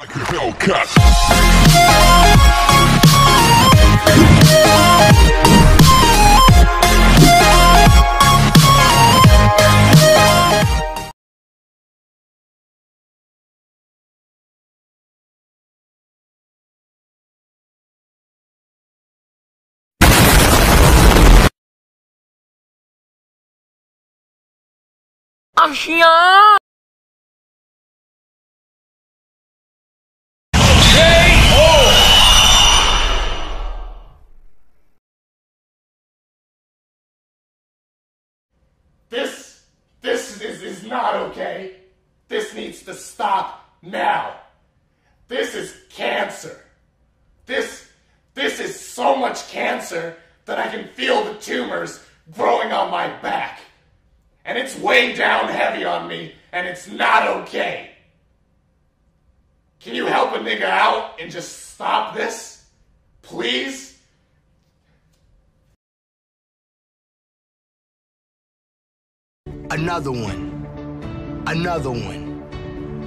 Like a Hellcat. Asia! This is not okay. This needs to stop now. This is cancer. This is so much cancer that I can feel the tumors growing on my back. And it's way down heavy on me, and it's not okay. Can you help a nigga out and just stop this? Please? Another one. Another one.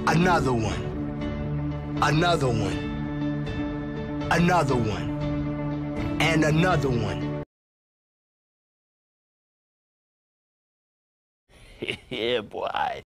Another one. Another one. Another one. And another one. Yeah, boy.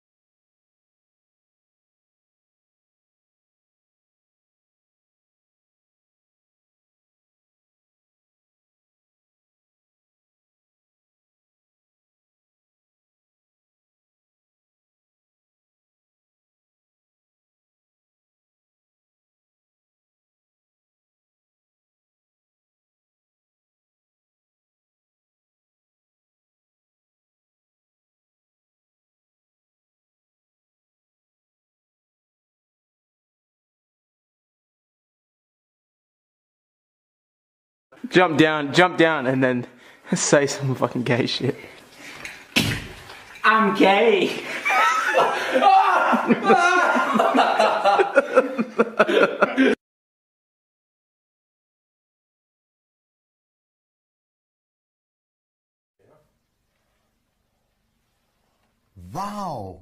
Jump down, and then say some fucking gay shit. I'm gay. Wow.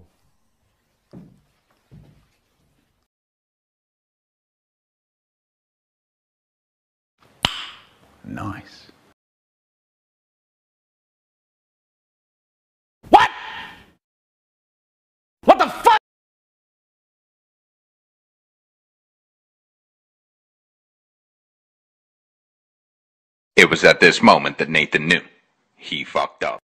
Nice. What? What the fuck? It was at this moment that Nathan knew. He fucked up.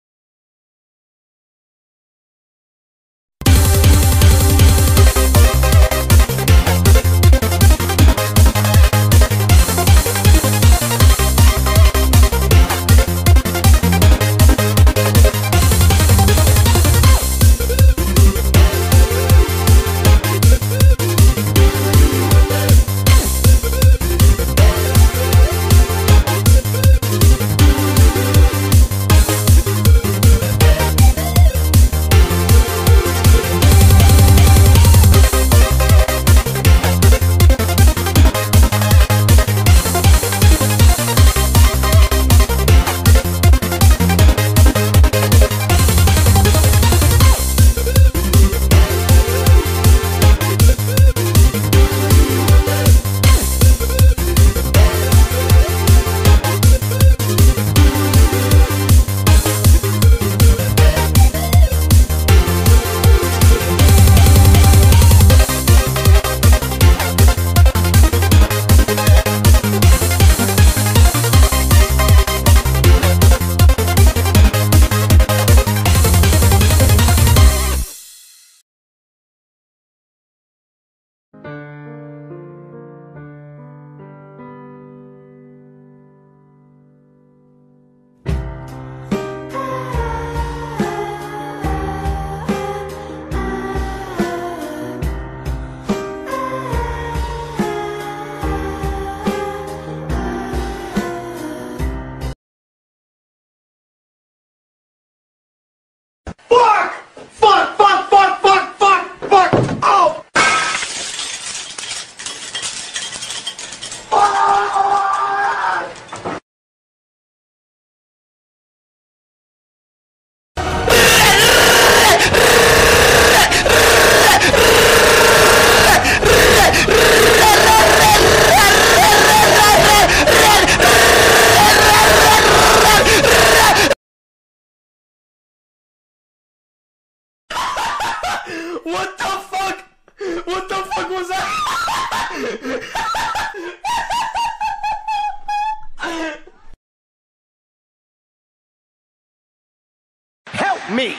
Help me!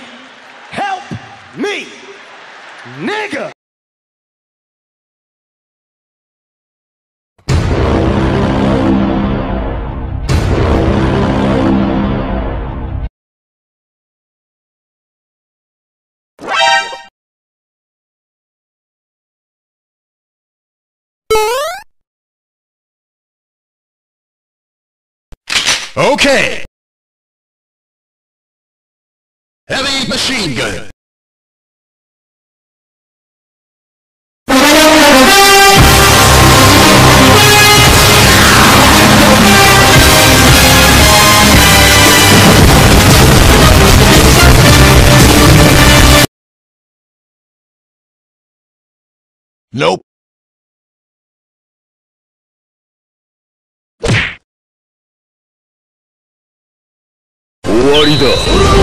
Help me! Nigga! Okay! Heavy machine gun! Nope. 終わりだ。